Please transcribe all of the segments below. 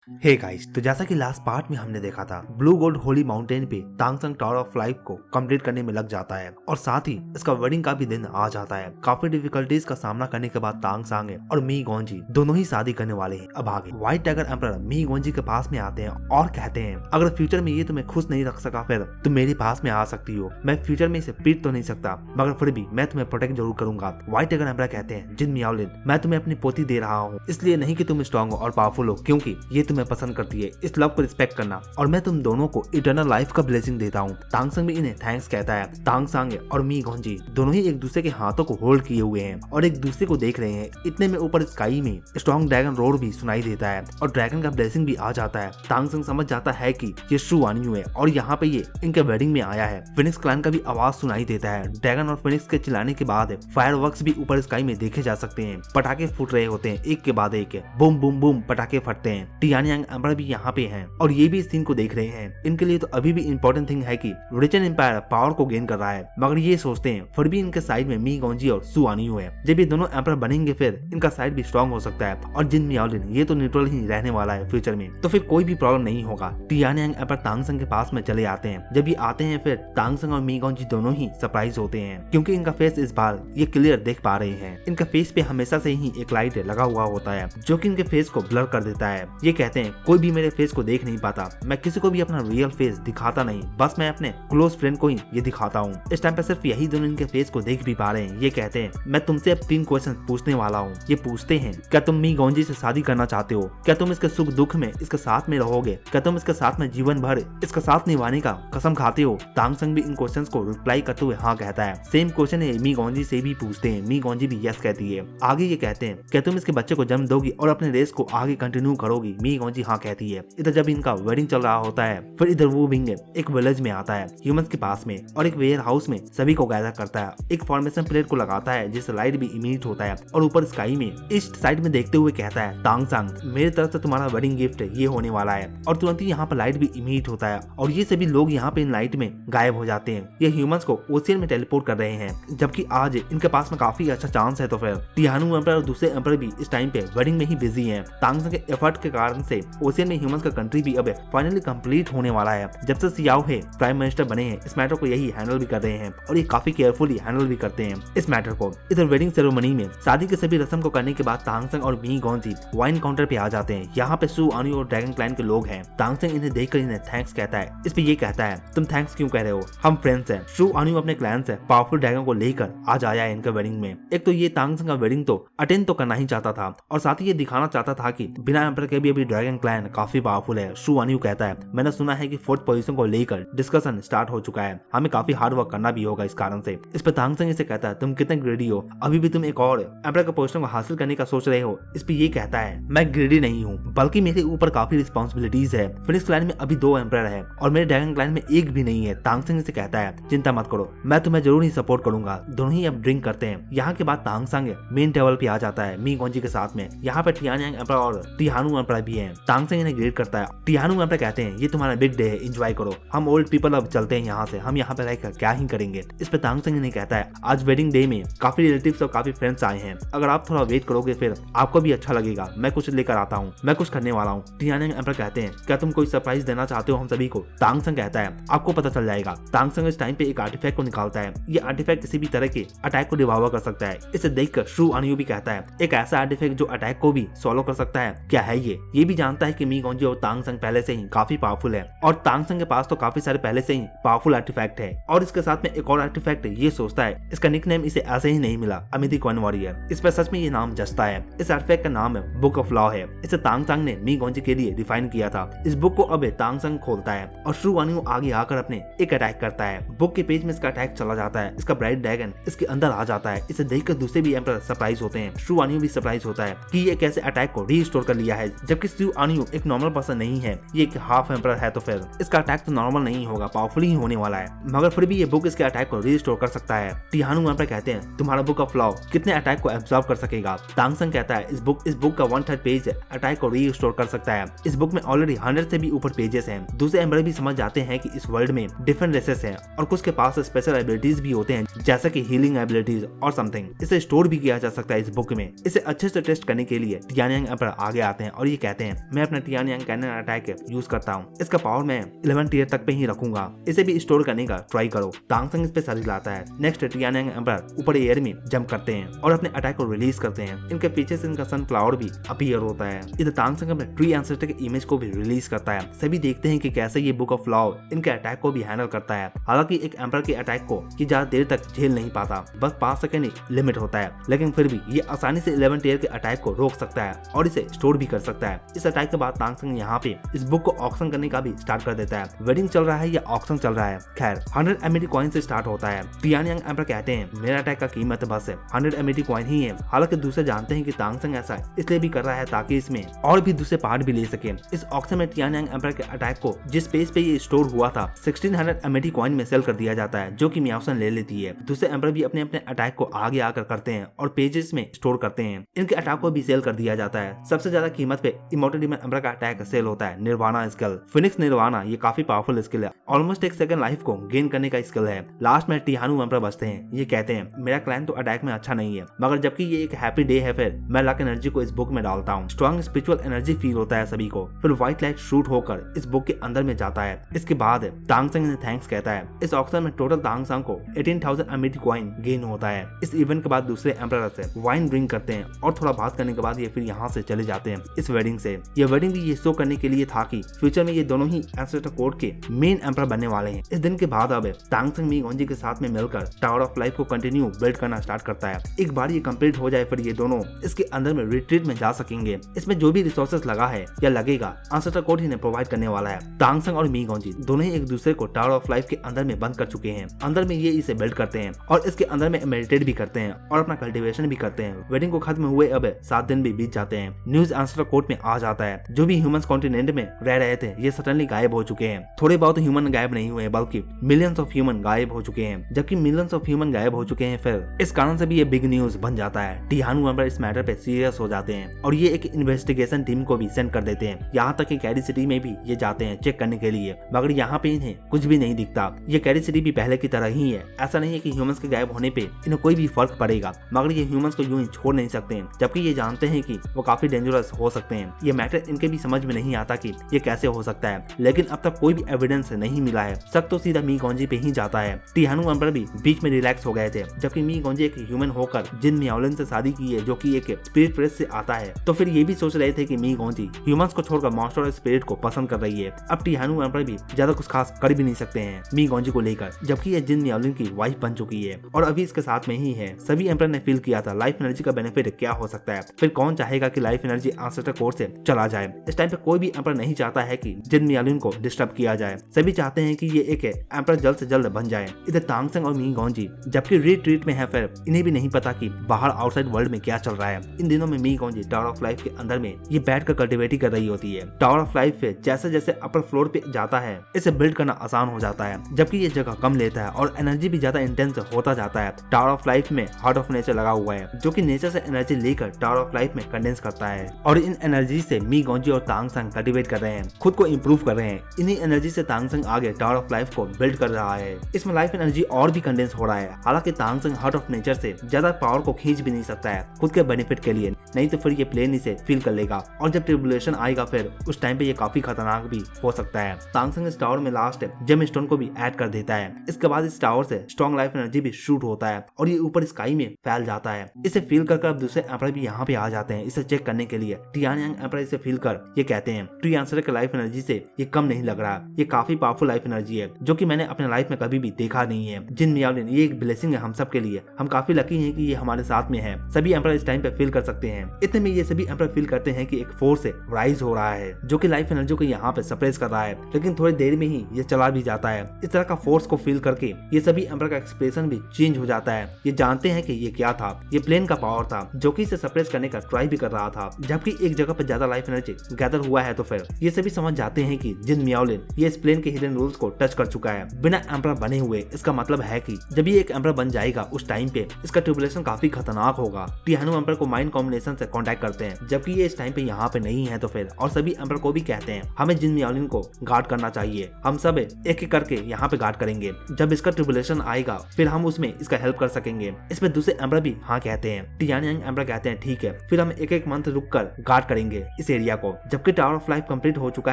Hey guys, तो जैसा कि लास्ट पार्ट में हमने देखा था, ब्लू गोल्ड होली माउंटेन पे तांगसंग टावर ऑफ लाइफ को कंप्लीट करने में लग जाता है और साथ ही इसका वेडिंग का भी दिन आ जाता है। काफी डिफिकल्टीज का सामना करने के बाद तांगसांग और मी गोंजी दोनों ही शादी करने वाले हैं। अब आगे व्हाइट टाइगर एम्परर मी गोंजी के पास में आते हैं और कहते हैं, अगर फ्यूचर में ये तुम्हें खुश नहीं रख सका फिर तुम मेरे पास में आ सकती हो। मैं फ्यूचर में इसे पीट तो नहीं सकता, मगर फिर भी मैं तुम्हें प्रोटेक्ट जरूर करूंगा। व्हाइट टाइगर एम्परर कहते हैं, जिन मियाओलिन, मैं तुम्हें अपनी पोती दे रहा हूँ, इसलिए नहीं कि तुम स्ट्रॉन्ग हो और पावरफुल हो, क्योंकि ये तुम्हें पसंद करती है। इस लव को रिस्पेक्ट करना और मैं तुम दोनों को इटर्नल लाइफ का ब्लेसिंग देता हूँ। तांगसंग भी इन्हें थैंक्स कहता है। तांगसांग और मी गोंजी दोनों ही एक दूसरे के हाथों को होल्ड किए हुए हैं और एक दूसरे को देख रहे हैं। इतने में ऊपर स्काई में स्ट्रॉन्ग ड्रैगन रोड भी सुनाई देता है और ड्रैगन का ब्लेसिंग भी आ जाता है। तांगसंग समझ जाता है कि ये शू आन्यू है और यहाँ पे ये इनके वेडिंग में आया है। फिनिक्स क्लैन का भी आवाज सुनाई देता है। ड्रैगन और फिनिक्स के चिल्लाने के बाद फायरवर्क्स भी ऊपर स्काई में देखे जा सकते हैं। पटाखे फूट रहे होते हैं एक के बाद एक, बूम बूम बूम पटाखे फटते हैं। टियानयांग एम्परर भी यहाँ पे हैं और ये भी इस सीन को देख रहे हैं। इनके लिए तो अभी भी इम्पोर्टेंट थिंग है कि रिचन एम्पायर पावर को गेन कर रहा है, मगर ये सोचते हैं फिर भी इनके साइड में मी गोंजी और सू आन्यू है। जब ये दोनों एम्पायर बनेंगे फिर इनका साइड भी स्ट्रॉन्ग हो सकता है और जिन मियाओलिन ये तो न्यूट्रल ही रहने वाला है फ्यूचर में, तो फिर कोई भी प्रॉब्लम नहीं होगा। टियानयांग एम्पायर तांगसंग के पास में चले आते हैं। जब ये आते हैं फिर तांगसंग और मी गोंजी दोनों ही सरप्राइज होते हैं, क्योंकि इनका फेस इस बार ये क्लियर देख पा रहे हैं। इनका फेस पे हमेशा से ही एक लाइट लगा हुआ होता है जो कि इनके फेस को ब्लर कर देता है। ये कहते हैं, कोई भी मेरे फेस को देख नहीं पाता, मैं किसी को भी अपना रियल फेस दिखाता नहीं, बस मैं अपने क्लोज फ्रेंड को ही ये दिखाता हूँ। इस टाइम पे सिर्फ यही दोनों इनके फेस को देख भी पा रहे हैं। ये कहते हैं, मैं तुमसे अब 3 क्वेश्चन पूछने वाला हूँ। ये पूछते हैं, क्या तुम मी गोंजी से शादी करना चाहते हो? क्या तुम इसके सुख दुख में इसके साथ में रहोगे? क्या तुम इसके साथ में जीवन भर इसका साथ निभाने का कसम खाते हो? तांगसंग भी इन क्वेश्चन को रिप्लाई करते हुए हाँ कहता है। सेम क्वेश्चन है मी गोंजी से भी पूछते हैं। मी गोंजी भी यस कहती है। आगे ये कहते हैं, क्या तुम इसके बच्चे को जन्म दोगी और अपने रेस को आगे कंटिन्यू करोगी? मी गोंजी हाँ कहती है। इधर जब इनका वेडिंग चल रहा होता है फिर इधर वो विंग एक विलेज में आता है ह्यूमंस के पास में और एक वेयर हाउस में सभी को गैदर करता है। एक फॉर्मेशन प्लेट को लगाता है जिससे लाइट भी इमिट होता है और ऊपर स्काई में ईस्ट साइड में देखते हुए कहता है, तांगसंग, मेरी तरफ से तुम्हारा वेडिंग गिफ्ट ये होने वाला है। और तुरंत ही यहाँ पर लाइट भी इमिट होता है और ये सभी लोग यहाँ पे इन लाइट में गायब हो जाते हैं। ये ह्यूमंस को ओशियन में टेलीपोर्ट कर रहे हैं, जबकि आज इनके पास में काफी अच्छा चांस है। तो फिर टियानू एम्परर और दूसरे एम्परर भी इस टाइम पे वेडिंग में ही बिजी है। तांगसंग के एफर्ट के कारण से ओशियन में ह्यूमंस का कंट्री भी अब फाइनली कंप्लीट होने वाला है। जब से सियाओ है प्राइम मिनिस्टर बने हैं, इस मैटर को यही हैंडल भी कर रहे हैं और ये काफी केयरफुली हैंडल भी करते हैं इस मैटर को। इधर वेडिंग सेरेमनी में शादी के सभी रस्म को करने के बाद तांगसंग और मी गोंजी वाइन काउंटर पे आ जाते हैं। यहाँ पे सू आन्यू और ड्रैगन क्लैन के लोग हैं। तांगसंग इन्हें देखकर इन्हें थैंक्स कहता है। इस पे ये कहता है, तुम थैंक्स क्यों कह रहे हो, हम फ्रेंड्स हैं। सू आन्यू अपने क्लैन से पावरफुल ड्रैगन को लेकर आज आया है इनके वेडिंग में। एक तो ये तांगसंग का वेडिंग तो अटेंड तो करना ही चाहता था और साथ ही ये दिखाना चाहता था कि बिना एम्परर के भी अभी ड्रैगन क्लैन काफी पावरफुल है। सू आन्यू कहता है, मैंने सुना है कि 4th पोजीशन को लेकर डिस्कशन स्टार्ट हो चुका है, हमें काफी हार्ड वर्क करना भी होगा इस कारण से। इस पर तांगसंग इसे कहता है, तुम कितने ग्रेडी हो, अभी भी तुम एक और एम्परर का पोजीशन को हासिल करने का सोच रहे हो। इस पे ये कहता है, मैं ग्रेडी नहीं हूँ, बल्कि मेरे ऊपर काफी रिस्पॉन्सिबिलिटीज है। फिनिक्स क्लैन में अभी 2 एम्परर है और मेरे ड्रैगन क्लैन में एक भी नहीं है। तांगसंग इसे कहता है, चिंता मत करो, मैं तुम्हें जरूर ही सपोर्ट करूंगा। दोनों ही अब ड्रिंक करते हैं। यहाँ के बाद तांगसंग मेन टेबल पे आ जाता है मी गोंजी के साथ में। यहाँ पे टियानयांग एम्परर और टिहानू एम्परर भी है। तांगसंग इन्हें ग्रेट करता है। टिहानू एम्परर कहते हैं, ये तुम्हारा बिग डे है, एंजॉय करो, हम ओल्ड पीपल अब चलते हैं यहाँ से, हम यहाँ पे रहकर क्या ही करेंगे। इस पे तांगसंग इन्हें कहता है, आज वेडिंग डे में काफी रिलेटिव्स और काफी फ्रेंड्स आए हैं, अगर आप थोड़ा वेट करोगे फिर आपको भी अच्छा लगेगा। मैं कुछ लेकर आता हूँ, मैं कुछ करने वाला हूँ। टियानयांग एम्परर कहते हैं, क्या तुम कोई सरप्राइज देना चाहते हो हम सभी को? तांगसंग कहता है, आपको पता चल जाएगा। तांगसंग इस टाइम पे एक आर्टिफैक्ट को निकालता है। ये आर्टिफैक्ट किसी भी तरह के अटैक को डिवावर कर सकता है। इसे देखकर शू आन्यू भी कहता है, एक ऐसा आर्टिफैक्ट जो अटैक को भी सॉलो कर सकता है, क्या है ये भी जानता है कि मी गोंजी और तांगसंग पहले से ही काफी पावरफुल है और तांगसंग के पास तो काफी सारे पहले से ही पावरफुल आर्टिफैक्ट है और इसके साथ में एक और आर्टिफैक्ट ये सोचता है, इसका निकनेम इसे ऐसे ही नहीं मिला, अमिति कॉइन वॉरियर। इस पर सच में ये नाम जचता है। इस आर्टिफैक्ट का नाम है बुक ऑफ लॉ है। इसे तांगसंग ने मी गोंजी के लिए डिफाइन किया था। इस बुक को अब तांगसंग खोलता है और शू आन्यू आगे आकर अपने एक अटैक करता है। बुक के पेज में इसका अटैक चला जाता है। इसका ब्राइट ड्रैगन इसके अंदर आ जाता है। इसे देखकर दूसरे भी एम्परर सरप्राइज होते हैं। शू आन्यू भी सरप्राइज होता है कि ये कैसे अटैक को रीस्टोर कर लिया है, जबकि शू आन्यू एक नॉर्मल पर्सन नहीं है, ये एक हाफ एम्परर है, तो फिर इसका अटैक तो नॉर्मल नहीं होगा, पावरफुल ही होने वाला है। मगर फिर भी ये बुक इसके अटैक को रीस्टोर कर सकता है। टिहानू एम्परर कहते हैं, तुम्हारा बुक ऑफ लॉ कितने अटैक को एब्जॉर्ब कर सकेगा? तांगसंग कहता है, इस बुक का 1/3 पेज अटैक को रीस्टोर कर सकता है। इस बुक में ऑलरेडी 100 से भी ऊपर पेजेस हैं। दूसरे एम्परर भी समझ जाते हैं कि इस वर्ल्ड में डिफरेंट रेसेस हैं और कुछ के पास स्पेशल एबिलिटीज भी होते हैं, जैसे कि हीलिंग एबिलिटीज और समथिंग। इसे स्टोर भी किया जा सकता है इस बुक में। इसे अच्छे से टेस्ट करने के लिए टियानयांग एम्परर आगे आते हैं और ये कहते हैं, हैं, मैं अपना टियानयांग कैनन अटैक यूज करता हूँ, इसका पावर मैं 11 टियर तक पे ही रखूंगा, इसे भी स्टोर करने का ट्राई करो। तांगसंग इस पे सर हिलाता है। नेक्स्ट टियानयांग एम्परर ऊपर एयर में जंप करते हैं और अपने अटैक को रिलीज करते हैं। इनके पीछे से इनका सनफ्लावर भी अपीयर होता है। इधर तांगसंग अपने ट्री एंसेस्टर के इमेज को भी रिलीज करता है। सभी देखते हैं कि कैसे ये बुक ऑफ लॉ इनके अटैक को भी हैंडल करता है। हालांकि एक एम्परर के अटैक को कि ज्यादा देर तक झेल नहीं पाता, बस 5 सेकंड ही लिमिट होता है, लेकिन फिर भी ये आसानी से 11 टियर के अटैक को रोक सकता है और इसे स्टोर भी कर सकता है। इस अटैक के बाद तांगसंग यहाँ पे इस बुक को ऑक्शन करने का भी स्टार्ट कर देता है। वेडिंग चल रहा है या ऑक्शन चल रहा है, खैर 100 एमएटी कॉइन से स्टार्ट होता है। टियानयांग एम्परर कहते हैं मेरा अटैक का कीमत बस 100 एमएटी कॉइन ही है। हालांकि दूसरे जानते हैं कि तांगसंग ऐसा इसलिए भी कर रहा है ताकि इसमें और भी दूसरे पार्ट भी ले सके। इस ऑक्शन में टियानयांग एम्परर के अटैक को जिस पेज पे ये स्टोर हुआ था 1600 एमएटी कॉइन में सेल कर दिया जाता है, जो कि मियाओसन ले लेती है। दूसरे एम्परर भी अपने अपने अटैक को आगे आकर करते हैं और पेजेस में स्टोर करते हैं। इनके अटैक को भी सेल कर दिया जाता है। सबसे ज्यादा कीमत पे इमोर्टल डीमन एम्परर का अटैक सेल होता है, निर्वाणा स्किल, फिनिक्स निर्वाणा। ये काफी पावरफुल स्किल है, ऑलमोस्ट 1 सेकंड लाइफ को गेन करने का स्किल है। लास्ट में टिहानु एम्परर बचते हैं। ये कहते हैं मेरा क्लैन तो अटैक में अच्छा नहीं है, मगर जबकि ये एक हैप्पी डे है, फिर मैं लक एनर्जी को इस बुक में डालता हूँ। स्ट्रॉन्ग स्पिरिचुअल एनर्जी फील होता है सभी को। फिर व्हाइट लाइट शूट होकर इस बुक के अंदर में जाता है। इसके बाद तांगसंग ने थैंक्स कहता है। इस ऑक्शन में टोटल तांगसंग को 18,000 एमएटी कॉइन गेन होता है। इस इवेंट के बाद दूसरे एम्परर से वाइन ड्रिंक करते हैं और थोड़ा बात करने के बाद ये फिर यहाँ से चले जाते हैं इस वेडिंग से। ये वेडिंग भी ये शो करने के लिए था कि फ्यूचर में ये दोनों ही एंसेस्टर कोड के मेन एम्परर बनने वाले हैं। इस दिन के बाद अब तांगसंग मी गोंजी के साथ में मिलकर टावर ऑफ लाइफ को कंटिन्यू बिल्ड करना स्टार्ट करता है। एक बार ये कंप्लीट हो जाए फिर ये दोनों इसके अंदर में रिट्रीट में जा सकेंगे। इसमें जो भी रिसोर्सेस लगा है या लगेगा एंसेस्टर कोड ही ने प्रोवाइड करने वाला है। तांगसंग और मी गोंजी दोनों ही एक दूसरे को टावर ऑफ लाइफ के अंदर में बंद कर चुके हैं। अंदर में ये इसे बिल्ड करते हैं और इसके अंदर में मेडिटेट भी करते हैं और अपना कल्टीवेशन भी करते हैं। वेडिंग को खत्म हुए अब 7 दिन भी बीत जाते हैं। न्यूज एंसेस्टर कोड में आ जाता है जो भी ह्यूमंस कॉन्टिनेंट में रह रहे थे ये सडनली गायब हो चुके हैं। थोड़े बहुत ह्यूमन गायब नहीं हुए बल्कि मिलियंस ऑफ ह्यूमन गायब हो चुके हैं। जबकि मिलियंस ऑफ ह्यूमन गायब हो चुके हैं फिर इस कारण से भी ये बिग न्यूज बन जाता है। टिहानु एम्परर इस मैटर पे सीरियस हो जाते हैं और ये एक इन्वेस्टिगेशन टीम को भी सेंड कर देते हैं। यहाँ तक कि कैरी सिटी में भी ये जाते हैं चेक करने के लिए, मगर यहाँ पे इन्हें कुछ भी नहीं दिखता। ये कैरी सिटी भी पहले की तरह ही है। ऐसा नहीं है कि ह्यूमंस के गायब होने पे इन्हें कोई भी फर्क पड़ेगा, मगर ये ह्यूमंस को यूं ही छोड़ नहीं सकते हैं, जबकि ये जानते हैं कि वो काफी डेंजरस हो सकते हैं। ये मैटर इनके भी समझ में नहीं आता कि ये कैसे हो सकता है, लेकिन अब तक कोई भी एविडेंस नहीं मिला है। शक तो सीधा मी गोंजी पे ही जाता है। टिहानु एम्परर भी बीच में रिलैक्स हो गए थे, जबकि मी गोंजी एक ह्यूमन होकर जिन मियाओलिन से शादी की है जो कि एक स्पिरिट रेस से आता है, तो फिर ये भी सोच रहे थे कि मी गोंजी ह्यूमंस को छोड़कर मॉन्स्टर और स्पिरिट को पसंद कर रही है। अब टिहानु एम्परर भी ज्यादा कुछ खास कर भी नहीं सकते हैं मी गोंजी को लेकर, जबकि ये जिन मियाओलिन की वाइफ बन चुकी है और अभी इसके साथ में ही है। सभी एम्परर ने फील किया था लाइफ एनर्जी का बेनिफिट क्या हो सकता है। फिर कौन चाहेगा कि लाइफ एनर्जी एंसेस्टर कोड से चला जाए। इस टाइम पे कोई भी एम्परर नहीं चाहता है कि जिन मियाओलिन को डिस्टर्ब किया जाए। सभी चाहते हैं कि ये एक एम्परर जल्द से जल्द बन जाए। इधर तांगसंग और मी गोंजी जबकि रिट्रीट में है, फिर इन्हें भी नहीं पता कि बाहर आउटसाइड वर्ल्ड में क्या चल रहा है। इन दिनों में मी गोंजी टावर ऑफ लाइफ के अंदर में ये बैठकर कल्टीवेट कर रही होती है। टावर ऑफ लाइफ पे जैसे जैसे अपर फ्लोर पे जाता है इसे बिल्ड करना आसान हो जाता है, जबकि ये जगह कम लेता है और एनर्जी भी ज्यादा इंटेंस होता जाता है। टावर ऑफ लाइफ में हार्ट ऑफ नेचर लगा हुआ है जो कि नेचर से एनर्जी लेकर टावर ऑफ लाइफ में कंडेंस करता है और इन एनर्जी से मी गोंजी और तांगसंग कल्टीवेट कर रहे हैं, खुद को इम्प्रूव कर रहे हैं। इन्हीं एनर्जी से तांगसंग आगे टावर ऑफ लाइफ को बिल्ड कर रहा है। इसमें लाइफ एनर्जी और भी कंडेंस हो रहा है। हालांकि तांगसंग हार्ट ऑफ नेचर से ज्यादा पावर को खींच भी नहीं सकता है खुद के बेनिफिट के लिए, नहीं तो फिर ये प्लेन इसे फील कर लेगा और जब ट्रिबुलेशन आएगा फिर उस टाइम पे ये काफी खतरनाक भी हो सकता है। तांगसंग इस टावर में लास्ट जेम स्टोन को भी ऐड कर देता है। इसके बाद इस टावर से स्ट्रॉन्ग लाइफ एनर्जी भी शूट होता है और ये ऊपर स्काई में फैल जाता है। इसे फील कर अब दूसरे एम्परर भी यहाँ पे आ जाते हैं इसे चेक करने के लिए। टियानयांग एम्परर इसे फील कर ये कहते हैं ट्री एंसेस्टर के लाइफ एनर्जी से ये कम नहीं लग रहा, ये काफी पावरफुल लाइफ एनर्जी है जो कि मैंने अपने लाइफ में कभी भी देखा नहीं है। जिन मियाओलिन ये एक ब्लेसिंग है हम सब के लिए, हम काफी लकी हैं कि ये हमारे साथ में है। सभी एम्परर इस टाइम पे फील कर सकते हैं। इतने में ये सभी एम्परर फील करते हैं कि एक फोर्स राइज हो रहा है जो कि लाइफ एनर्जी को यहाँ पे सप्रेस कर रहा है, लेकिन थोड़ी देर में ही ये चला भी जाता है। इस तरह का फोर्स को फील करके ये सभी एम्परर का एक्सप्रेशन भी चेंज हो जाता है। ये जानते हैं कि ये क्या था, ये प्लेन का पावर था जो कि इसे सप्रेस करने का ट्राई भी कर रहा था। जबकि एक जगह पर ज्यादा लाइफ एनर्जी गैदर हुआ है तो फिर ये सभी समझ जाते हैं कि जिन मियाओलिन ये इस प्लेन के हिडन रूल्स को टच कर चुका है बिना एम्परर बने हुए। इसका मतलब है कि जब ये एक एम्परर बन जाएगा उस टाइम पे इसका ट्रिबुलेशन काफी खतरनाक होगा। टिहानु एम्परर को माइंड कॉम्बिनेशन से कांटेक्ट करते हैं, जबकि ये इस टाइम पे यहाँ पे नहीं है तो फिर और सभी एम्परर को भी कहते हैं हमें जिन मियाओलिन को गार्ड करना चाहिए, हम सब एक एक करके यहाँ पे गार्ड करेंगे। जब इसका ट्रिबुलेशन आएगा फिर हम उसमें इसका हेल्प कर सकेंगे। इसमें दूसरे एम्परर भी हाँ कहते हैं। टियानयांग एम्परर कहते हैं ठीक है, फिर हम एक एक मंथ रुक कर गार्ड करेंगे। इस एरिया को। जबकि टावर ऑफ लाइफ कंप्लीट हो चुका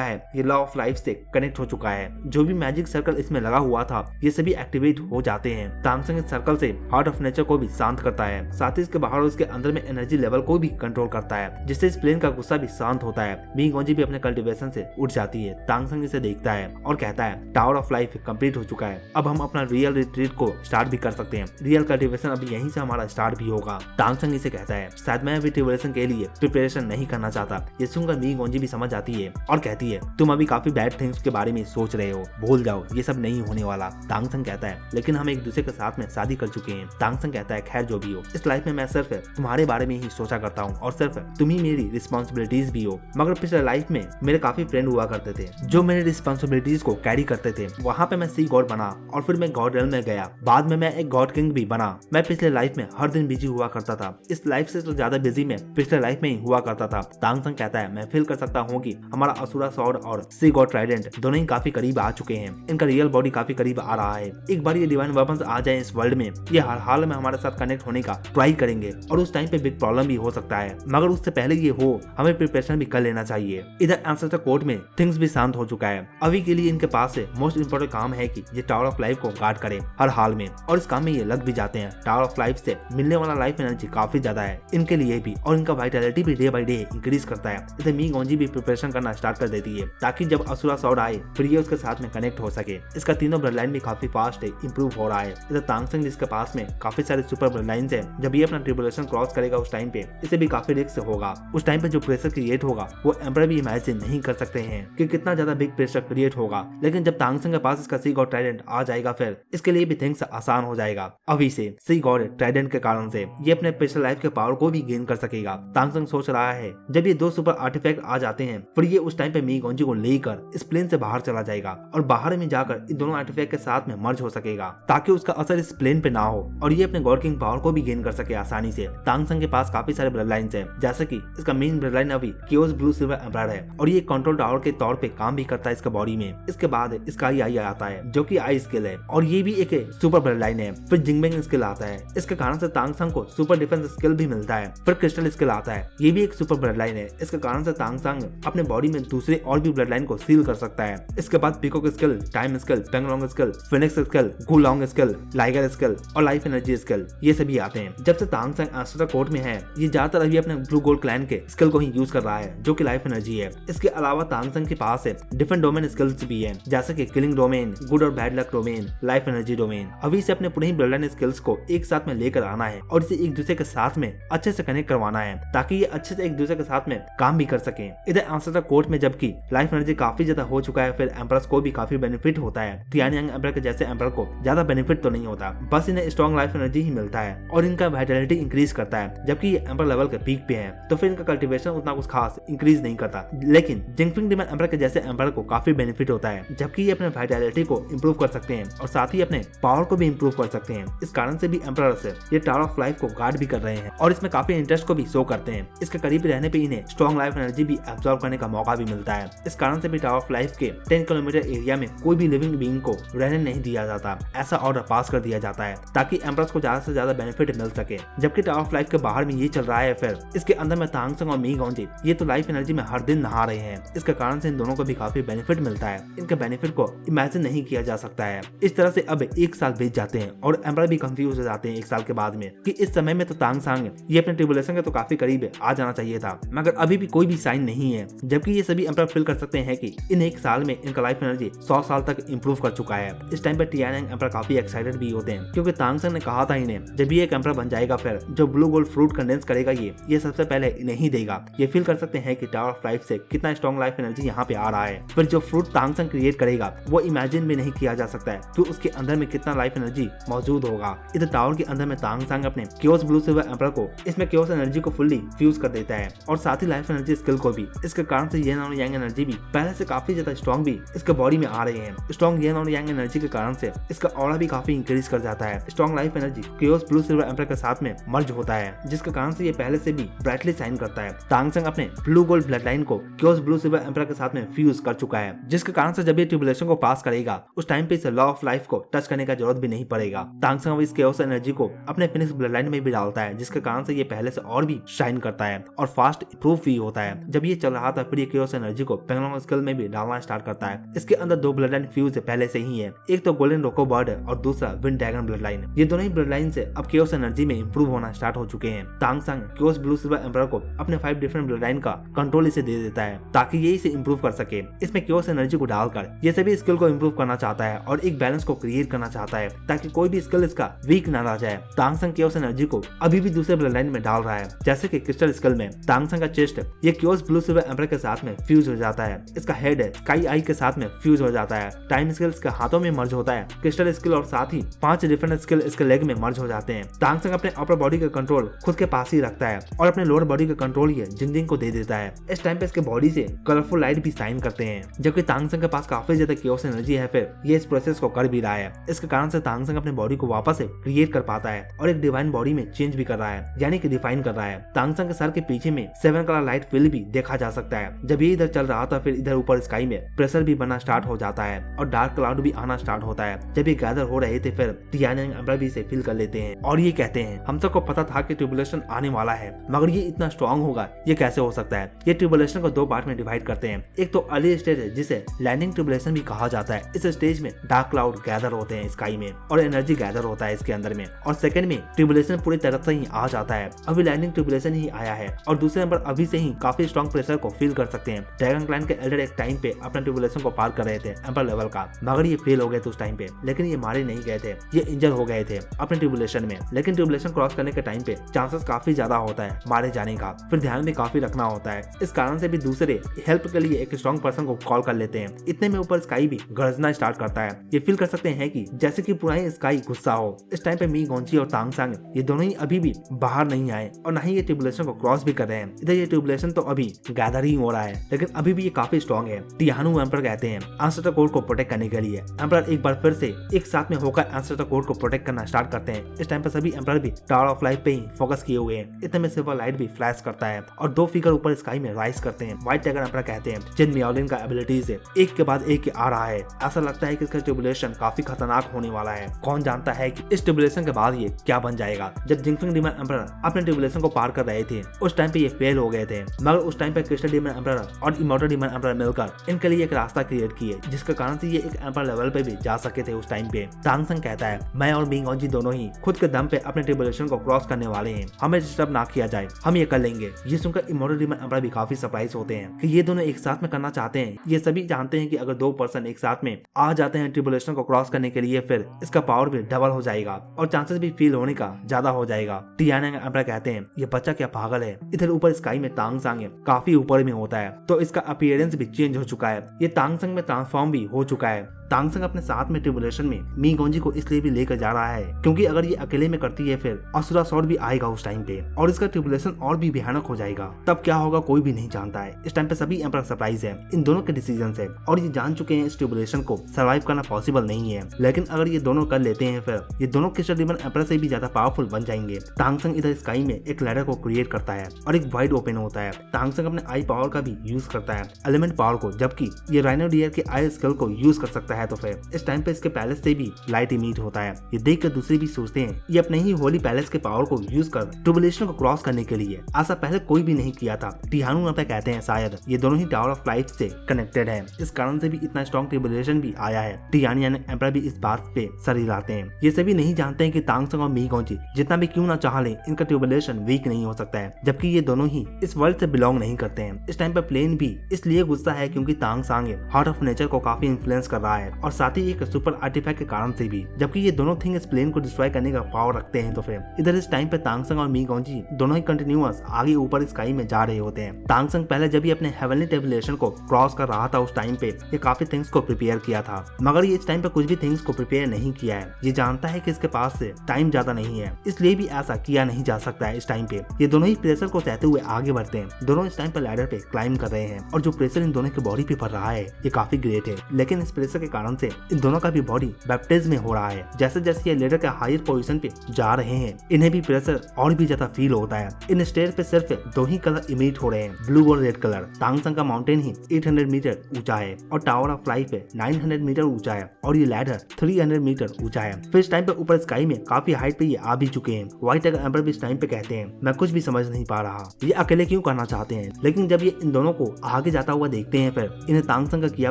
है, ये लॉ ऑफ लाइफ से कनेक्ट हो चुका है। जो भी मैजिक सर्कल इसमें लगा हुआ था ये सभी एक्टिवेट हो जाते हैं। तांगसंग इस सर्कल से हार्ट ऑफ नेचर को भी शांत करता है, साथ ही इसके बाहर और इसके अंदर में एनर्जी लेवल को भी कंट्रोल करता है, जिससे इस प्लेन का गुस्सा भी शांत होता है। मी गोंजी भी अपने कल्टीवेशन से उठ जाती है। तांगसंग इसे देखता है और कहता है टावर ऑफ लाइफ कंप्लीट हो चुका है, अब हम अपना रियल रिट्रीट को स्टार्ट भी कर सकते हैं। रियल कल्टीवेशन अभी यहीं से हमारा स्टार्ट भी होगा। तांगसंग इसे कहता है शायद मैं अभी ट्रिबुलेशन के लिए प्रिपरेशन नहीं करना चाहता। ये सुनकर मी गोंजी भी समझ आती है और कहती है तुम अभी काफी बैड थिंग्स के बारे में सोच रहे हो, भूल जाओ, ये सब नहीं होने वाला। तांगसंग कहता है लेकिन हम एक दूसरे के साथ में शादी कर चुके हैं। तांगसंग कहता है खैर जो भी हो, इस लाइफ में मैं सिर्फ तुम्हारे बारे में ही सोचा करता हूँ और सिर्फ तुम ही मेरी रिस्पॉन्सिबिलिटीज भी हो। मगर पिछले लाइफ में मेरे काफी फ्रेंड हुआ करते थे जो मेरी रिस्पॉन्सिबिलिटीज को कैरी करते थे। वहाँ पे मैं सी गॉड बना और फिर मैं गॉड रेल्म में गया, बाद में मैं एक गॉड किंग भी बना। मैं पिछले लाइफ में हर दिन बिजी हुआ करता था, इस लाइफ से तो ज्यादा बिजी मैं पिछले लाइफ में ही हुआ करता था। तांगसंग कहता है मैं फील कर सकता हूँ कि हमारा असुरा सॉर्ड और सी गॉड ट्राइडेंट दोनों ही काफी करीब आ चुके हैं। इनका रियल बॉडी काफी करीब आ रहा है। एक बार ये डिवाइन वेपन्स आ जाए इस वर्ल्ड में, ये हर हाल में हमारे साथ कनेक्ट होने का ट्राई करेंगे और उस टाइम पे बिग प्रॉब्लम भी हो सकता है। मगर उससे पहले ये हो हमें प्रिपरेशन भी कर लेना चाहिए। इधर एंसेस्टर कोर्ट में थिंग्स भी शांत हो चुका है। अभी के लिए इनके पास से मोस्ट इंपोर्टेंट काम है कि ये टावर ऑफ लाइफ को गार्ड करे हर हाल में, और इस काम में ये लग भी जाते हैं। टावर ऑफ लाइफ से मिलने वाला लाइफ एनर्जी काफी ज्यादा है इनके लिए भी, और इनका वाइटलिटी भी डे बाई डे इंक्रीज करता है। इधर मी गोंजी भी प्रिपरेशन करना स्टार्ट कर देती है ताकि जब असुरा सॉर्ड आए फिर ये उसके साथ में कनेक्ट हो सके। इसका तीनों ब्लड लाइन भी काफी फास्ट है, इंप्रूव हो रहा है। इधर तांगसंग जिसके पास में काफी सारे सुपर ब्लड लाइन्स है, जब ये अपना ट्रिबुलेशन क्रॉस करेगा उस टाइम पे इसे भी काफी रिस्क होगा। उस टाइम पे जो प्रेशर क्रिएट होगा वो एम्परर भी इमेजिन नहीं कर सकते हैं कि कितना ज्यादा बिग प्रेशर क्रिएट होगा। लेकिन जब तांगसंग के पास इसका सी गॉड ट्राइडेंट आ जाएगा फिर इसके लिए भी थिंग्स आसान हो जाएगा। अभी से सी गॉड ट्राइडेंट के कारण से ये अपने पिछले लाइफ के पावर को भी गेन कर सकेगा। तांगसंग सोच रहा है जब ये दो सुपर आर्टिफैक्ट आ जाते हैं फिर ये उस टाइम पे मी गोंजी को लेकर इस प्लेन से बाहर चला जाएगा और बाहर में जाकर इन दोनों आर्टिफैक्ट के साथ में मर्ज हो सकेगा ताकि उसका असर इस प्लेन पे ना हो और ये अपने गॉड किंग पावर को भी गेन कर सके आसानी से। तांगसंग के पास काफी सारे ब्लड लाइन्स है, जैसे कि इसका मेन ब्लड लाइन अभी कियोस ब्लू सिल्वर एम्परर है और ये कंट्रोल टावर के तौर पे काम भी करता है इसके बॉडी में। इसके बाद इसका आई आता है जो कि आई स्किल है और ये भी एक सुपर ब्लड लाइन है। फिर जिंगबेंग स्किल आता है, इसके कारण से तांगसंग को सुपर डिफेंस स्किल भी मिलता है। फिर क्रिस्टल स्किल आता है, ये भी एक सुपर ब्लड लाइन है, इसके कारण से तांगसंग अपने बॉडी में दूसरे और भी ब्लड लाइन को सील कर सकता है। इसके बाद पीकॉक स्किल, टाइम स्किल, पेंगलोंग स्किल, फिनिक्स स्किल, गुलॉन्ग स्किल, लाइगर स्किल और लाइफ एनर्जी स्किल ये सभी आते हैं। जब से तांगसंग एस्ट्रा कोर्ट में है ये ज्यादातर अभी अपने ब्लू गोल्ड क्लैन के स्किल को ही यूज कर रहा है जो कि लाइफ एनर्जी है। इसके अलावा तांगसंग के पास है डिफरेंट डोमेन स्किल्स भी है, जैसे कि किलिंग डोमेन, गुड और bad luck domain, life energy domain. अभी से अपने पूरे ही ब्लड लाइन स्किल्स को एक साथ में लेकर आना है और इसे एक दूसरे के साथ में अच्छे से कनेक्ट करवाना है ताकि ये अच्छे से एक दूसरे के साथ में काम भी कर सके। इधर एंसेस्टर कोर्ट में जबकि लाइफ एनर्जी काफी ज्यादा हो चुका है फिर एम्परर्स को भी काफी बेनिफिट होता है। तियानयांग एम्परर के जैसे एम्परर को ज्यादा बेनिफिट तो नहीं होता, बस इन्हें स्ट्रॉन्ग लाइफ एनर्जी ही मिलता है और इनका वाइटलिटी इंक्रीज करता है। जबकि ये एम्परर लेवल के पीक पे है तो फिर इनका कल्टीवेशन उतना कुछ खास इंक्रीज नहीं करता, लेकिन जिंगफिंग डिमन एम्परर के जैसे एम्परर को काफी बेनिफिट होता है जबकि ये अपने वाइटलिटी को इंप्रूव कर सकते हैं और साथ ही अपने पावर को भी इंप्रूव कर सकते हैं। इस कारण से भी एम्परर से ये टावर ऑफ लाइफ को गार्ड भी कर रहे हैं और इसमें काफी इंटरेस्ट को भी शो करते हैं। इसके करीब रहने पे इन्हें स्ट्रॉन्ग लाइफ एनर्जी भी एब्जॉर्ब करने का मौका भी मिलता है। इस कारण से भी टावर ऑफ लाइफ के 10 किलोमीटर एरिया में कोई भी लिविंग बीइंग को रहने नहीं दिया जाता, ऐसा ऑर्डर पास कर दिया जाता है ताकि एम्परर्स को ज्यादा से ज्यादा बेनिफिट मिल सके। जबकि टावर ऑफ लाइफ के बाहर में ये चल रहा है फिर इसके अंदर में तांगसंग और मी गोंजी ये तो लाइफ एनर्जी में हर दिन नहा रहे हैं। इसके कारण से इन दोनों को भी काफी बेनिफिट मिलता है, इनके बेनिफिट को इमेजिन नहीं किया जा सकता है। इस तरह से अब 1 साल बीत जाते हैं और एम्परर भी कंफ्यूज हो जाते हैं 1 साल के बाद में कि इस समय में तो तांगसंग ये अपने ट्रिबुलेशन के तो काफी करीब आ जाना चाहिए था, मगर अभी भी कोई भी साइन नहीं है। जबकि ये सभी एम्परर फील कर सकते हैं कि इन 1 साल में इनका लाइफ एनर्जी 100 साल तक इंप्रूव कर चुका है। इस टाइम पर तियानयांग एम्परर काफी एक्साइटेड भी होते हैं क्योंकि तांगसंग ने कहा था इन्हें जब ये एक एम्परर बन जाएगा फिर जो ब्लू गोल्ड फ्रूट कंडेंस करेगा ये सबसे पहले इन्हें ही देगा। ये फील कर सकते हैं कि टावर ऑफ लाइफ से कितना स्ट्रॉन्ग लाइफ एनर्जी यहाँ पे आ रहा है। फिर जो फ्रूट तांगसंग क्रिएट करेगा वो इमेजिन भी नहीं किया जा सकता है कि उसके अंदर में कितना लाइफ एनर्जी मौजूद होगा। इधर टावर के अंदर में तांगसंग अपने कियोस ब्लू सिल्वर एम्परर को इसमें कियोस एनर्जी को फुल्ली फ्यूज कर देता है और साथ ही लाइफ एनर्जी स्किल को भी। इसके कारण से येन और यांग एनर्जी भी पहले से काफी ज्यादा स्ट्रॉन्ग भी इसके बॉडी में आ रहे हैं। स्ट्रॉन्ग येन और यांग एनर्जी के कारण से इसका ऑरा भी काफी इंक्रीज कर जाता है। Strong life energy chaos blue silver emperor के साथ में मर्ज होता है जिसके कारण से ये पहले से भी ब्राइटली शाइन करता है। तांगसंग अपने ब्लू गोल्ड ब्लड लाइन को कियोस ब्लू सिल्वर एम्परर के साथ में फ्यूज कर चुका है जिसके कारण से जब ये ट्रिबुलेशन को पास करेगा उस टाइम पे इसे लॉ ऑफ लाइफ को टच करने का जरूरत भी नहीं पड़ेगा। तांगसंग इस कियोस एनर्जी को अपने फिनिक्स ब्लड लाइन में भी डालता है जिसके कारण से ये पहले से और भी शाइन करता है और फास्ट प्रूफ भी होता है। जब ये चल रहा था फिर ये केओस एनर्जी को पेंगलोंग स्किल में भी डालना स्टार्ट करता है। इसके अंदर 2 ब्लड लाइन फ्यूज पहले से ही है, एक तो गोल्डन रोको बर्ड है और दूसरा विंड ड्रैगन ब्लड लाइन। ये दोनों ही ब्लड लाइन से अब केओस एनर्जी में इंप्रूव होना स्टार्ट हो चुके हैं। तांग संग केओस ब्लू सिल्वर एम्परर को अपने 5 डिफरेंट ब्लड लाइन का कंट्रोल इसे दे देता है ताकि ये इसे इंप्रूव कर सके। इसमें केओस एनर्जी को डालकर ये सभी स्किल को इंप्रूव करना चाहता है और एक बैलेंस को क्रिएट करना चाहता है ताकि कोई भी स्किल इसका वीक ना रह जाए। तांग संग केओस एनर्जी को अभी भी दूसरे ब्लड लाइन में डाल रहा है, जैसे कि क्रिस्टल स्किल में तांग संग का चेस्ट ये केओस ब्लू सिल्वर एम्परर के साथ में फ्यूज हो जाता है। इसका हेड स्काई आई के साथ में फ्यूज हो जाता है। टाइम स्किल इसके हाथों में मर्ज होता है। क्रिस्टल स्किल और साथ ही 5 डिफरेंट स्किल इसके लेग में मर्ज हो जाते हैं। तांग संग अपने अपर बॉडी का कंट्रोल खुद के पास ही रखता है और अपने लोअर बॉडी का कंट्रोल ये जिंगजिंग को दे देता है। इस टाइम पे इसके बॉडी से कलरफुल लाइट भी शाइन करते हैं। जबकि तांग संग के पास काफी ज्यादा केओस एनर्जी है, फिर ये इस प्रोसेस को कर भी रहा है। इसके कारण से तांग संग अपने बॉडी को वापस से क्रिएट कर पाता है और एक डिवाइन बॉडी में चेंज भी कर रहा है, यानी कि डिफाइन कर रहा है। तांग संग के सर के पीछे में 7 कलर लाइट फिल भी देखा जा सकता है। जब ये इधर चल रहा था फिर इधर ऊपर स्काई में प्रेशर भी बनना स्टार्ट हो जाता है और डार्क क्लाउड भी आना स्टार्ट होता है। जब ये गैदर हो रहे थे फिर टियानयांग एम्परर भी इसे फील कर लेते हैं और ये कहते हैं हम सबको पता था कि ट्रिब्यूलेशन आने वाला है, मगर ये इतना स्ट्रॉन्ग होगा ये कैसे हो सकता है। ये ट्रिब्यूलेशन को 2 पार्ट में डिवाइड करते हैं। एक तो अर्ली स्टेज है जिसे लैंडिंग ट्रिब्यूलेशन भी कहा जाता है। इस स्टेज में डार्क क्लाउड गैदर होते हैं स्काई में और एनर्जी गैदर होता है इसके अंदर में। और सेकंड में ट्रिब्यूलेशन पूरी तरह से ही आ जाता है। अभी लैंडिंग ट्रिब्यूलेशन ही आया है और दूसरे नंबर अभी से ही काफी स्ट्रॉन्ग प्रेशर को फील कर सकते हैं। ड्रैगन क्लैन के एल्डर एक टाइम पे अपने ट्रिब्यूलेशन को पार कर रहे थे एम्पर लेवल का, मगर ये फेल हो गए थे उस टाइम पे। लेकिन ये मारे नहीं गए थे, ये इंजर हो गए थे अपने ट्रिब्यूलेशन में। लेकिन ट्रिब्यूलेशन क्रॉस करने के टाइम पे चांसेस काफी ज्यादा होता है मारे जाने का, फिर ध्यान भी काफी रखना होता है। इस कारण से भी दूसरे हेल्प के लिए एक स्ट्रॉन्ग पर्सन को कॉल कर लेते हैं। इतने में ऊपर स्काई भी गरजना स्टार्ट करता है। ये फील कर सकते हैं कि जैसे कि पुरानी स्काई गुस्सा हो। इस टाइम पे मी गोंची और तांग संग ये दोनों ही अभी भी बाहर नहीं आए और न ही ये ट्रिब्यूलेशन को क्रॉस भी कर रहे हैं। इधर ये ट्रिब्यूलेशन तो अभी गैदर ही हो रहा है, लेकिन अभी भी ये काफी स्ट्रॉन्ग है। टियानु एम्परर कहते हैं एंसेस्टर कोड को प्रोटेक्ट करने के लिए एम्परर एक बार फिर से एक साथ में होकर एंसेस्टर कोड को प्रोटेक्ट करना स्टार्ट करते हैं। इस टाइम पर सभी एम्परर भी टावर ऑफ लाइफ पे ही फोकस किए हुए हैं। इतने में सिल्वर लाइट भी फ्लैश करता है और 2 फिगर ऊपर स्काई में राइज करते हैं। व्हाइट टाइगर एम्परर कहते हैं जिन मियाओलिन का एबिलिटी से एक के बाद एक आ रहा है। ऐसा लगता है कि इसका ट्रिब्यूलेशन काफी खतरनाक होने वाला है। कौन जानता है कि इस ट्रिब्यूलेशन के बाद ये क्या बन जाएगा। जब जिंगफिंग डीमन एम्परर अपने ट्रिब्यूलेशन को पार कर रहे थे उस टाइम पे ये फेल हो गए थे, मगर उस टाइम पे क्रिस्टल डीमन एम्परर और इमॉर्टल डीमन एम्परर मिलकर इनके लिए एक रास्ता क्रिएट किए, जिसके कारण से ये एक एम्परर लेवल पे भी जा सके थे उस टाइम पे। तांग संग कहता है मैं और मी गोंची दोनों ही खुद के दम पे अपने ट्रिब्यूलेशन को क्रॉस करने वाले हैं, हमें डिस्टर्ब ना किया जाए, हम ये कर लेंगे। ये सुनकर इमॉर्टल डीमन एम्परर भी काफी सरप्राइज होते हैं कि ये दोनों एक साथ में करना चाहते हैं। ये सभी जानते हैं कि अगर 2 पर्सन एक साथ में आ जाते हैं ट्रिब्यूलेशन को क्रॉस करने के लिए फिर इसका पावर भी डबल हो जाएगा और चांसेस भी फील होने का ज्यादा हो जाएगा। टियानयांग एम्परर कहते हैं ये बच्चा क्या पागल है। इधर ऊपर स्काई में तांग संग काफी ऊपर में होता है तो इसका अपीयरेंस भी चेंज हो चुका है। ये तांग संग में ट्रांसफॉर्म भी हो चुका है। तांग संग अपने साथ में ट्रिब्यूलेशन में मी गोंजी को इसलिए भी लेकर जा रहा है क्योंकि अगर ये अकेले में करती है फिर असुरा स्वॉर्ड भी आएगा उस टाइम पे और इसका ट्रिब्यूलेशन और भी भयानक हो जाएगा। तब क्या होगा कोई भी नहीं जानता है। इस टाइम पे सभी एम्परर सरप्राइज है इन दोनों के डिसीजन से और ये जान चुके हैं इस ट्रिब्यूलेशन को सर्वाइव करना पॉसिबल नहीं है। लेकिन अगर ये दोनों कर लेते हैं फिर ये दोनों क्रिस्टल डीमन एम्परर से भी ज्यादा पावरफुल बन जाएंगे। तांग संग इधर स्काई में एक लैडर को क्रिएट करता है और एक वाइड ओपन होता है। तांग संग अपने आई पावर का भी यूज करता है एलिमेंट पावर को, जबकि ये राइनो डियर के आई स्किल को यूज कर सकता है। तो फिर इस टाइम पे इसके पैलेस से भी लाइट इमिट होता है। ये देख कर दूसरे भी सोचते हैं ये अपने ही होली पैलेस के पावर को यूज कर ट्रिब्यूलेशन को क्रॉस करने के लिए ऐसा पहले कोई भी नहीं किया था। टियानु एम्परर कहते हैं शायद ये दोनों ही टावर ऑफ लाइफ से कनेक्टेड है, इस कारण से भी इतना स्ट्रॉन्ग ट्रिब्यूलेशन भी आया है। टियानयांग एम्परर भी इस बात पे सर हिलाते हैं। ये सभी नहीं जानते हैं कि तांग संग और मी गोंची जितना भी क्यों ना चाह ले इनका ट्रिब्यूलेशन वीक नहीं हो सकता है, जबकि ये दोनों ही इस वर्ल्ड से बिलोंग नहीं करते हैं। इस टाइम पे प्लेन भी इसलिए गुस्सा है क्योंकि तांग संग हार्ट ऑफ नेचर को काफी इन्फ्लुएंस कर रहा है और साथ ही एक सुपर आर्टिफैक्ट के कारण से भी, जबकि ये दोनों थिंग इस प्लेन को डिस्ट्रॉय करने का पावर रखते हैं। तो फिर इधर इस टाइम पे तांग संग और मी गोंची दोनों ही कंटिन्यूअस आगे ऊपर स्काई में जा रहे होते हैं। तांग संग पहले जब ये अपने हेवनली ट्रिब्यूलेशन को क्रॉस कर रहा था उस टाइम पे ये काफी थिंग्स को प्रिपेयर किया था, मगर ये इस टाइम पे कुछ भी थिंग्स को प्रिपेयर नहीं किया है। ये जानता है कि इसके पास से टाइम ज्यादा नहीं है, इसलिए भी ऐसा किया नहीं जा सकता है। इस टाइम पे ये दोनों ही प्रेशर को सहते हुए आगे बढ़ते हैं। दोनों इस टाइम पे लैडर पे क्लाइम कर रहे हैं और जो प्रेशर इन दोनों की बॉडी पे पड़ रहा है ये काफी ग्रेट है, लेकिन इस प्रेशर के कारण से इन दोनों का भी बॉडी बैप्टिज्म में हो रहा है। जैसे जैसे ये लैडर के हायर पोजीशन पे जा रहे हैं इन्हें भी प्रेशर और भी ज्यादा फील होता है। इन स्टेज पे सिर्फ 2 ही कलर इमिट हो रहे हैं, ब्लू और रेड कलर। तांग संग का माउंटेन ही 800 मीटर ऊंचा है और टावर ऑफ लाइफ 900 मीटर ऊंचा है और ये लैडर 300 मीटर ऊंचा है। फिर इस टाइम पे ऊपर स्काई में काफी हाइट पे ये आ भी चुके हैं। व्हाइट टाइगर एम्परर भी इस टाइम पे कहते हैं मैं कुछ भी समझ नहीं पा रहा, ये अकेले क्यों करना चाहते हैं, लेकिन जब ये इन दोनों को आगे जाता हुआ देखते हैं फिर इन्हें तांगसंग का किया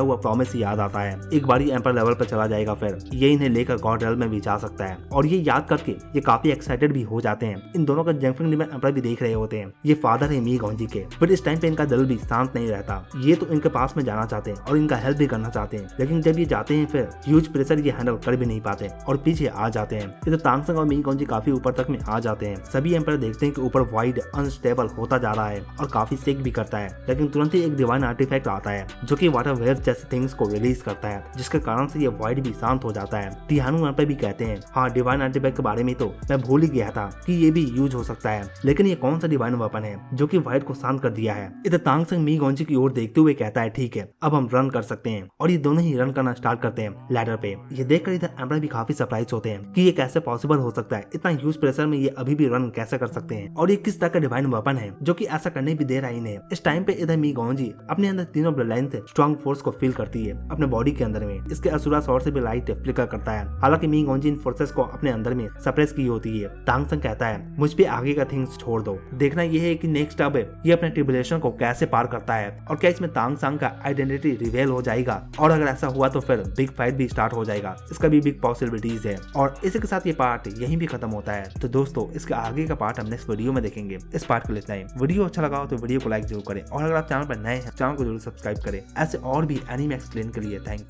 हुआ प्रॉमिस याद आता है। एक बार ये एम्पर लेवल पर चला जाएगा फिर ये इन्हें लेकर गॉड रेल में भी जा सकता है, और ये याद करके ये काफी एक्साइटेड भी हो जाते हैं। इन दोनों का जंगफिंग में एम्पर भी देख रहे होते हैं। ये फादर है मी गॉन्जी के, फिर इस टाइम पे इनका दिल भी शांत नहीं रहता। ये तो इनके पास में जाना चाहते हैं और इनका हेल्प भी करना चाहते हैं, लेकिन जब ये जाते हैं फिर ह्यूज प्रेशर ये हैंडल कर भी नहीं पाते और पीछे आ जाते हैं। इधर तांगसंग और मी गॉन्जी काफी ऊपर तक में आ जाते हैं। सभी एम्पर देखते हैं कि ऊपर वाइड अनस्टेबल होता जा रहा है और काफी शेक भी करता है, लेकिन तुरंत ही एक डिवाइन आर्टिफैक्ट आता है जो कि वाटर वेव्स जैसे थिंग्स को रिलीज करता है, जिसके कारण से ये वाइड भी शांत हो जाता है। तिहानु एम्पर भी कहते हैं हाँ डिवाइन आर्टिफैक्ट के बारे में तो मैं भूल ही गया था कि ये भी यूज हो सकता है, लेकिन ये कौन सा डिवाइन वेपन है जो कि वाइड को शांत कर दिया है। इधर तांगसंग मी गॉन्जी की ओर देखते हुए कहता है ठीक है अब हम रन कर सकते हैं, और ये दोनों ही रन करना स्टार्ट करते हैं लैडर पे। ये देखकर इधर एम्पर भी काफी सरप्राइज होते हैं कि ये कैसे पॉसिबल हो सकता है, इतना ह्यूज प्रेशर में ये अभी भी रन कैसे कर सकते हैं, और ये किस तरह का डिवाइन वेपन है जो कि ऐसा करने भी दे रहा है इन्हें। इस टाइम पे इधर मी गॉन्जी अपने अंदर तीनों ब्लड लाइन से स्ट्रॉन्ग फोर्स को फील करती है अपने बॉडी के अंदर में। इसके असुरा स्वॉर्ड से भी लाइट फ्लिकर करता है, हालांकि मी गॉन्जी इन फोर्सेस को अपने अंदर में सप्रेस की होती है। तांगसंग कहता है मुझ पे आगे का थिंग्स छोड़ दो, देखना यह है कि नेक्स्ट अब ये अपने ट्रिबुलेशन को कैसे पार करता है, और क्या इसमें तांगसंग का आइडेंटिटी रिवील हो जाएगा, और अगर ऐसा हुआ तो फिर बिग फाइट भी स्टार्ट हो जाएगा। इसका भी बिग पॉसिबिलिटीज है, और इसी के साथ ये पार्ट यहीं भी खत्म होता है। तो दोस्तों इसके आगे का पार्ट हम नेक्स्ट वीडियो में देखेंगे। इस पार्ट के लिए इतना ही। वीडियो अच्छा लगा हो तो वीडियो को लाइक जरूर करें, और अगर आप चैनल पर नए हैं चैनल को जरूर सब्सक्राइब करें ऐसे और भी एनीमे एक्सप्लेन के लिए। थैंक